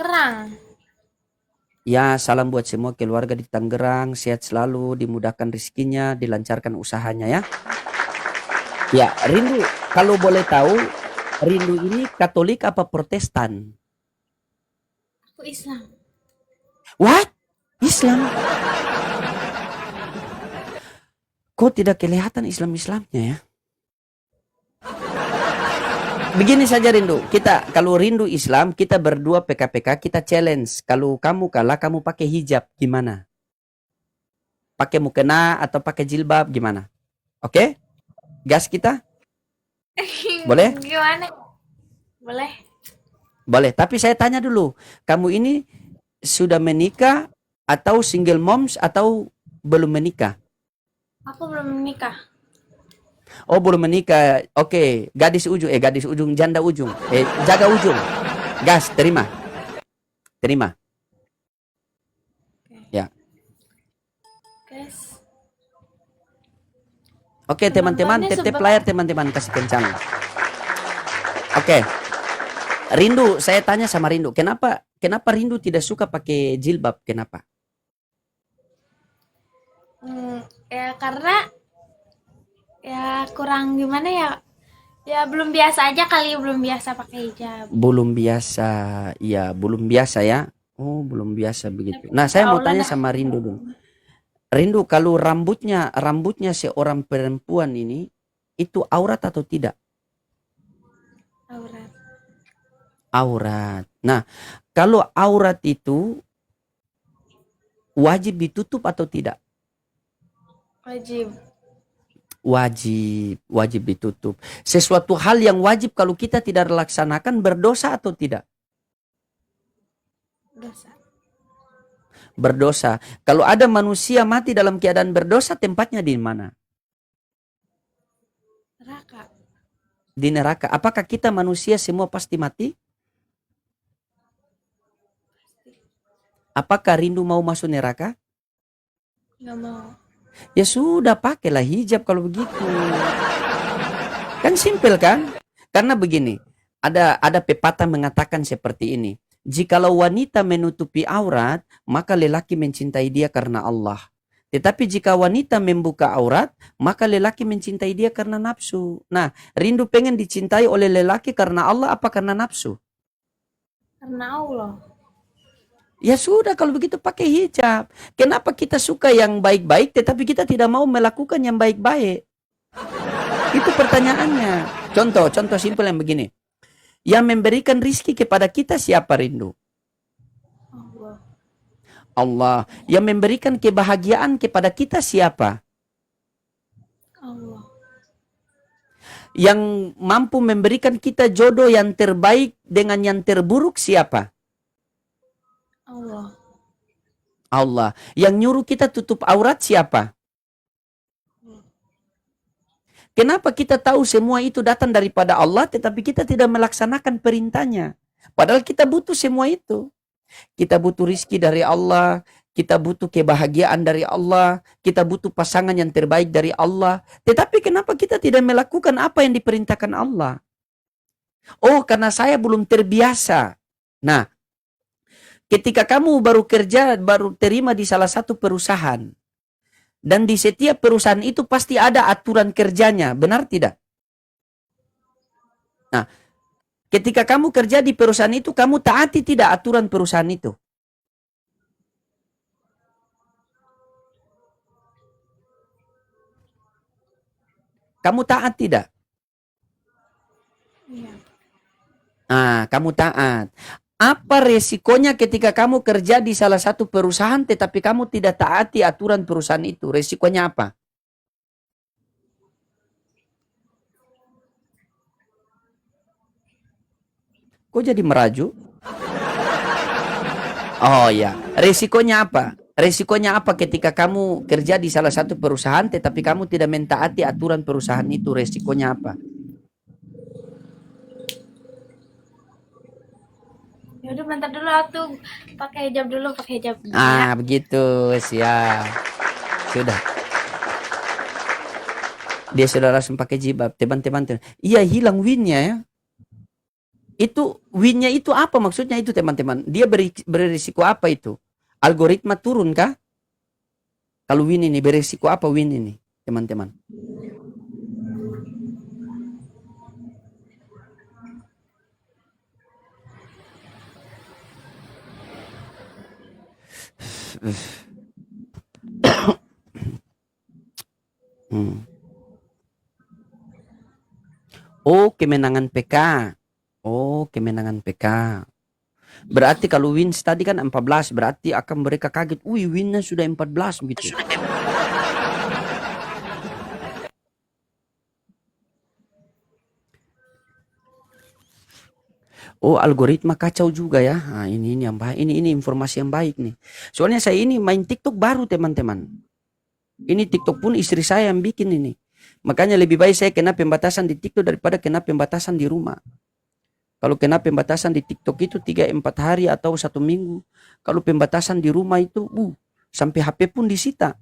Tangerang. Ya, salam buat semua keluarga di Tangerang, sehat selalu, dimudahkan rezekinya, dilancarkan usahanya ya. Ya, Rindu, kalau boleh tahu, Rindu ini Katolik apa Protestan? Aku Islam. What? Islam? Kok tidak kelihatan Islam-Islamnya ya? Begini saja Rindu, kita kalau Rindu Islam, kita berdua PKPK, kita challenge. Kalau kamu kalah, kamu pakai hijab, gimana? Pakai mukena atau pakai jilbab, gimana? Oke? Gas kita? Boleh? Gimana? Boleh. Boleh, tapi saya tanya dulu, kamu ini sudah menikah atau single moms atau belum menikah? Aku belum menikah. Oh, belum menikah. Oke, gadis ujung, janda ujung. Jaga ujung. Gas, terima. Terima. Ya. Guys. Oke, teman-teman, tap layar teman-teman, kasih kencang. Oke. Rindu, saya tanya sama Rindu, kenapa Rindu tidak suka pakai jilbab? Kenapa? Ya karena ya kurang gimana ya? Ya belum biasa aja kali, belum biasa pakai hijab. Belum biasa. Ya, belum biasa ya. Oh, belum biasa begitu. Nah, saya mau tanya sama Rindu dulu. Rindu, kalau rambutnya seorang perempuan ini itu aurat atau tidak? Aurat. Aurat. Nah, kalau aurat itu wajib ditutup atau tidak? Wajib. Wajib ditutup. Sesuatu hal yang wajib kalau kita tidak laksanakan berdosa atau tidak? Dosa. Berdosa. Kalau ada manusia mati dalam keadaan berdosa, tempatnya di mana? Neraka. Di neraka. Apakah kita manusia semua pasti mati? Apakah Rindu mau masuk neraka? Nggak mau. Ya sudah, pakailah hijab kalau begitu. Kan simpel kan? Karena begini, ada pepatah mengatakan seperti ini. Jikalau wanita menutupi aurat, maka lelaki mencintai dia karena Allah. Tetapi jika wanita membuka aurat, maka lelaki mencintai dia karena nafsu. Nah, Rindu pengen dicintai oleh lelaki karena Allah apa karena nafsu? Karena Allah. Ya sudah, kalau begitu pakai hijab. Kenapa kita suka yang baik-baik tetapi kita tidak mau melakukan yang baik-baik? Itu pertanyaannya. Contoh simpel yang begini. Yang memberikan rizki kepada kita siapa, Rindu? Allah. Allah. Yang memberikan kebahagiaan kepada kita siapa? Allah. Yang mampu memberikan kita jodoh yang terbaik dengan yang terburuk siapa? Allah. Allah. Yang nyuruh kita tutup aurat siapa? Kenapa kita tahu semua itu datang daripada Allah tetapi kita tidak melaksanakan perintahnya? Padahal kita butuh semua itu. Kita butuh rizki dari Allah, kita butuh kebahagiaan dari Allah, kita butuh pasangan yang terbaik dari Allah. Tetapi kenapa kita tidak melakukan apa yang diperintahkan Allah? Oh, karena saya belum terbiasa. Nah, ketika kamu baru kerja, baru terima di salah satu perusahaan, dan di setiap perusahaan itu pasti ada aturan kerjanya, benar tidak? Nah, ketika kamu kerja di perusahaan itu, kamu taati tidak aturan perusahaan itu? Kamu taat tidak? Iya. Nah, kamu taat. Apa resikonya ketika kamu kerja di salah satu perusahaan tetapi kamu tidak taati aturan perusahaan itu? Resikonya apa? Kok jadi merajuk? Oh ya, resikonya apa? Resikonya apa ketika kamu kerja di salah satu perusahaan tetapi kamu tidak mentaati aturan perusahaan itu? Resikonya apa? Ya udah bentar dulu aku pakai hijab dulu. Ah, begitu, siap. Sudah. Dia sudah langsung pakai jilbab. Teman-teman, iya hilang winnya ya. Itu win-nya itu apa maksudnya itu teman-teman? Dia berisiko apa itu? Algoritma turun kah? Kalau win ini berisiko apa win ini teman-teman? Hmm. Oh, kemenangan PK. Oh, kemenangan PK. Berarti kalau wins tadi kan 14, berarti akan mereka kaget. Wih, winnya sudah 14 gitu. Oh, algoritma kacau juga ya. Nah, ini yang baik. Ini informasi yang baik nih. Soalnya saya ini main TikTok baru, teman-teman. Ini TikTok pun istri saya yang bikin ini. Makanya lebih baik saya kena pembatasan di TikTok daripada kena pembatasan di rumah. Kalau kena pembatasan di TikTok itu 3-4 hari atau 1 minggu. Kalau pembatasan di rumah itu, sampai HP pun disita.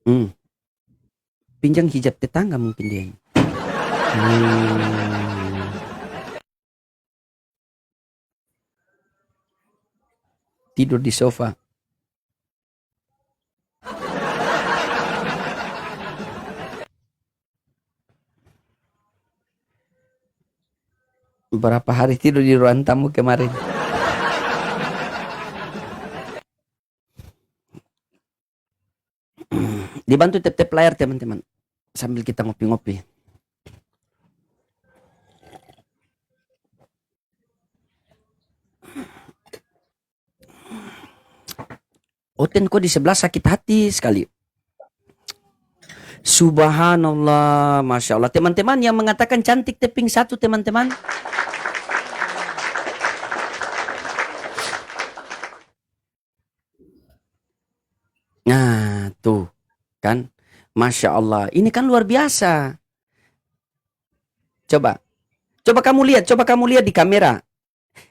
Hmm. Pinjam hijab tetangga mungkin dia. Tidur di sofa. Berapa hari tidur di ruang tamu kemarin? Dibantu tap-tap layar teman-teman. Sambil kita ngopi-ngopi. Oten kok di sebelah sakit hati sekali. Subhanallah, Masya Allah. Teman-teman yang mengatakan cantik teping satu teman-teman. Nah, tuh. Kan? Masya Allah. Ini kan luar biasa. Coba. Coba kamu lihat di kamera.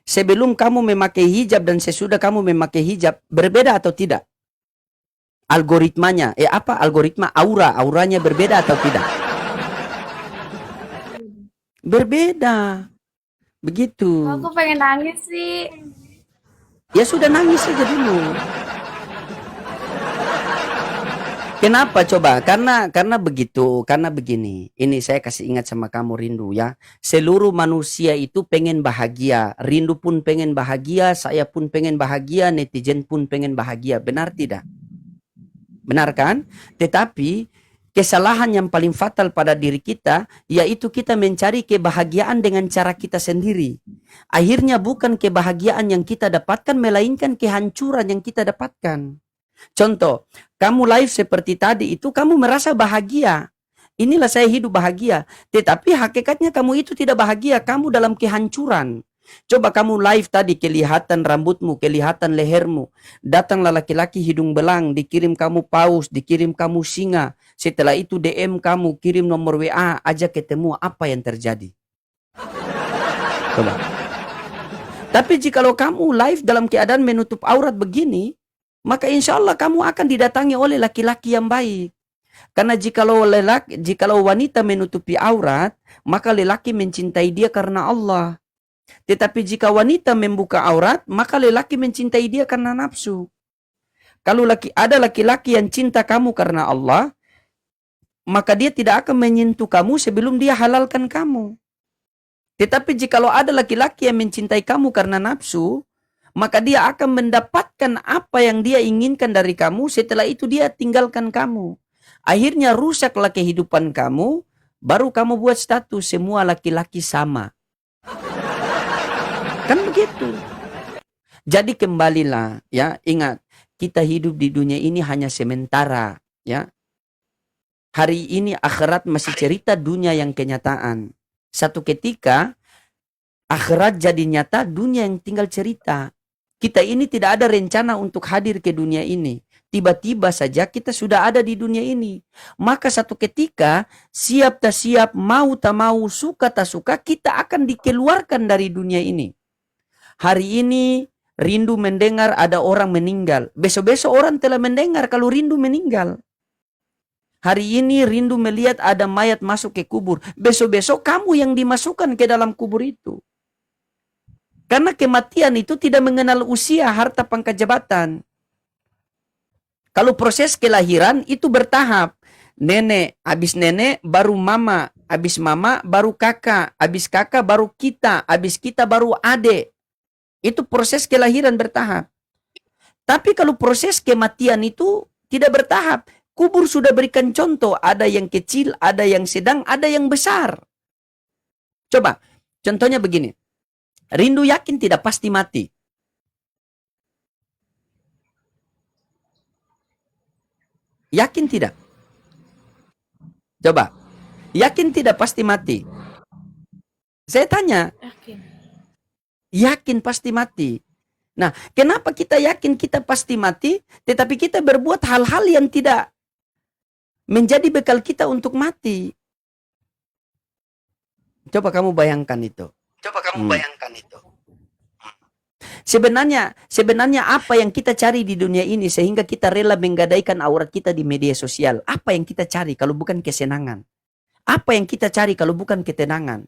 Sebelum kamu memakai hijab dan sesudah kamu memakai hijab, berbeda atau tidak? Algoritmanya, algoritma auranya berbeda atau tidak? Berbeda. Begitu. Aku pengen nangis sih. Ya sudah, nangis saja dulu. Kenapa coba? Karena begitu, karena begini. Ini saya kasih ingat sama kamu Rindu ya. Seluruh manusia itu pengen bahagia. Rindu pun pengen bahagia, saya pun pengen bahagia, netizen pun pengen bahagia. Benar tidak? Benar kan? Tetapi kesalahan yang paling fatal pada diri kita yaitu kita mencari kebahagiaan dengan cara kita sendiri. Akhirnya bukan kebahagiaan yang kita dapatkan melainkan kehancuran yang kita dapatkan. Contoh, kamu live seperti tadi itu kamu merasa bahagia. Inilah saya hidup bahagia. Tetapi hakikatnya kamu itu tidak bahagia, kamu dalam kehancuran. Coba kamu live tadi kelihatan rambutmu, kelihatan lehermu. Datanglah laki-laki hidung belang, dikirim kamu paus, dikirim kamu singa. Setelah itu DM kamu, kirim nomor WA, ajak ketemu, apa yang terjadi? Coba. Tapi jikalau kamu live dalam keadaan menutup aurat begini, maka insya Allah kamu akan didatangi oleh laki-laki yang baik. Karena jikalau wanita menutupi aurat, maka lelaki mencintai dia karena Allah. Tetapi jika wanita membuka aurat, maka lelaki mencintai dia karena nafsu. Kalau ada laki-laki yang cinta kamu karena Allah, maka dia tidak akan menyentuh kamu sebelum dia halalkan kamu. Tetapi jikalau ada laki-laki yang mencintai kamu karena nafsu, maka dia akan mendapatkan apa yang dia inginkan dari kamu, setelah itu dia tinggalkan kamu. Akhirnya rusaklah kehidupan kamu, baru kamu buat status semua laki-laki sama. Kan begitu. Jadi kembalilah ya, ingat, kita hidup di dunia ini hanya sementara ya. Hari ini akhirat masih cerita dunia yang kenyataan. Satu ketika akhirat jadi nyata, dunia yang tinggal cerita. Kita ini tidak ada rencana untuk hadir ke dunia ini. Tiba-tiba saja kita sudah ada di dunia ini. Maka satu ketika, siap tak siap, mau tak mau, suka tak suka, kita akan dikeluarkan dari dunia ini. Hari ini rindu mendengar ada orang meninggal. Besok-besok orang telah mendengar kalau rindu meninggal. Hari ini rindu melihat ada mayat masuk ke kubur. Besok-besok kamu yang dimasukkan ke dalam kubur itu. Karena kematian itu tidak mengenal usia, harta, pangkat, jabatan. Kalau proses kelahiran itu bertahap. Nenek, habis nenek baru mama, habis mama baru kakak, habis kakak baru kita, habis kita baru adik. Itu proses kelahiran bertahap. Tapi kalau proses kematian itu tidak bertahap. Kubur sudah berikan contoh, ada yang kecil, ada yang sedang, ada yang besar. Coba, contohnya begini. Rindu yakin tidak pasti mati. Yakin tidak? Coba, yakin tidak pasti mati? Saya tanya, Yakin. yakin pasti mati. Nah, kenapa kita yakin kita pasti mati, tetapi kita berbuat hal-hal yang tidak menjadi bekal kita untuk mati? Coba kamu bayangkan itu. Sebenarnya apa yang kita cari di dunia ini sehingga kita rela menggadaikan aurat kita di media sosial? Apa yang kita cari kalau bukan kesenangan? Apa yang kita cari kalau bukan ketenangan?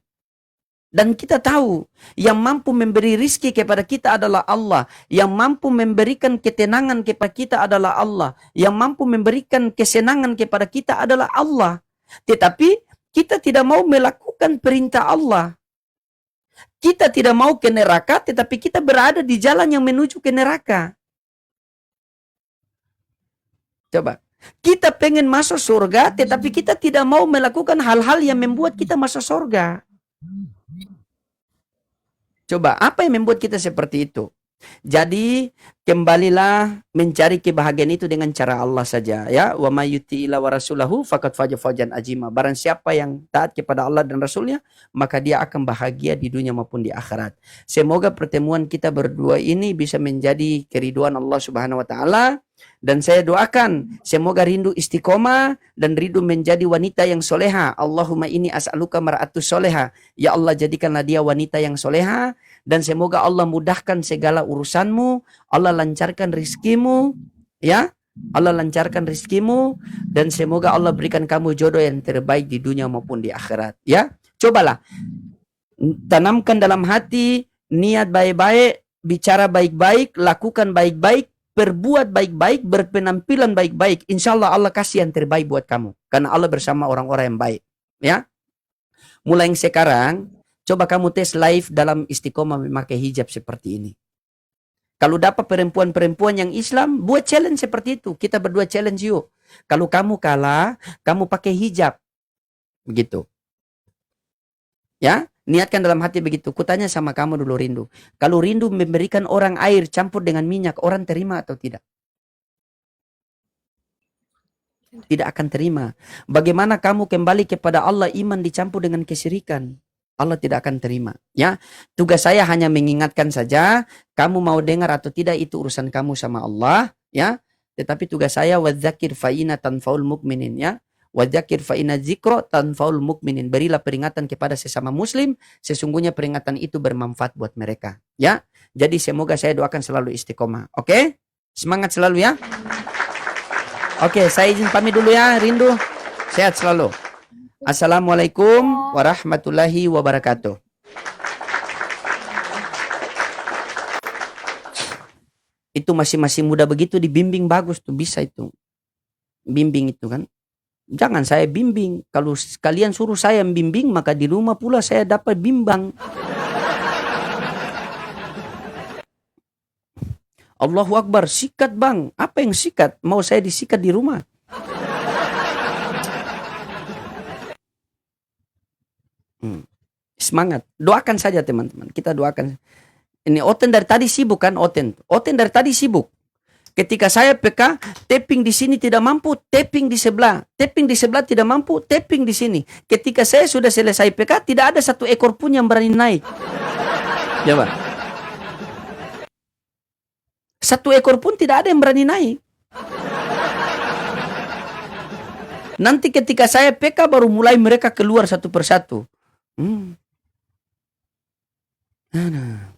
Dan kita tahu yang mampu memberi rizki kepada kita adalah Allah. Yang mampu memberikan ketenangan kepada kita adalah Allah. Yang mampu memberikan kesenangan kepada kita adalah Allah. Tetapi kita tidak mau melakukan perintah Allah. Kita tidak mau ke neraka, tetapi kita berada di jalan yang menuju ke neraka. Coba. Kita pengen masuk surga, tetapi kita tidak mau melakukan hal-hal yang membuat kita masuk surga. Coba, apa yang membuat kita seperti itu? Jadi, kembalilah mencari kebahagiaan itu dengan cara Allah saja, ya. Wa may yuti'ila wa rasulahu faqad faza fawzan azima. Barang siapa yang taat kepada Allah dan Rasulnya, maka dia akan bahagia di dunia maupun di akhirat. Semoga pertemuan kita berdua ini bisa menjadi keriduan Allah Subhanahu wa taala. Dan saya doakan semoga rindu istiqomah dan rindu menjadi wanita yang soleha. Allahumma inni as'aluka mar'atus soleha. Ya Allah, jadikanlah dia wanita yang soleha. Dan semoga Allah mudahkan segala urusanmu. Allah lancarkan rizkimu. Ya, Allah lancarkan rizkimu. Dan semoga Allah berikan kamu jodoh yang terbaik di dunia maupun di akhirat. Ya, cobalah. Tanamkan dalam hati niat baik-baik, bicara baik-baik, lakukan baik-baik, berbuat baik-baik, berpenampilan baik-baik. Insya Allah Allah kasih yang terbaik buat kamu. Karena Allah bersama orang-orang yang baik. Ya. Mulai sekarang, coba kamu tes live dalam istiqomah memakai hijab seperti ini. Kalau dapat perempuan-perempuan yang Islam, buat challenge seperti itu. Kita berdua challenge yuk. Kalau kamu kalah, kamu pakai hijab. Begitu. Ya. Niatkan dalam hati begitu. Kutanya sama kamu dulu Rindu. Kalau Rindu memberikan orang air campur dengan minyak, orang terima atau tidak? Tidak akan terima. Bagaimana kamu kembali kepada Allah iman dicampur dengan kesyirikan? Allah tidak akan terima. Ya, tugas saya hanya mengingatkan saja. Kamu mau dengar atau tidak itu urusan kamu sama Allah. Ya, tetapi tugas saya wadzakir fa'ina tanfaul mukminin. Ya. Wadzakir fa'ina zikro tanfaul mukminin. Berilah peringatan kepada sesama muslim. Sesungguhnya peringatan itu bermanfaat buat mereka. Ya. Jadi semoga saya doakan selalu istiqomah. Oke? Semangat selalu ya. Oke, saya izin pamit dulu ya Rindu. Sehat selalu. Assalamualaikum warahmatullahi wabarakatuh. Itu masih muda begitu dibimbing bagus tuh, bisa itu. Bimbing itu kan. Jangan saya bimbing. Kalau kalian suruh saya bimbing, maka di rumah pula saya dapat bimbang. Allahu Akbar, sikat bang. Apa yang sikat? Mau saya disikat di rumah? Semangat. Doakan saja teman-teman. Kita doakan. Ini Oten dari tadi sibuk kan? Oten dari tadi sibuk. Ketika saya PK, tapping di sini tidak mampu, tapping di sebelah. Tapping di sebelah tidak mampu, tapping di sini. Ketika saya sudah selesai PK, tidak ada satu ekor pun yang berani naik. Coba. Satu ekor pun tidak ada yang berani naik. Nanti ketika saya PK baru mulai mereka keluar satu persatu. Nah.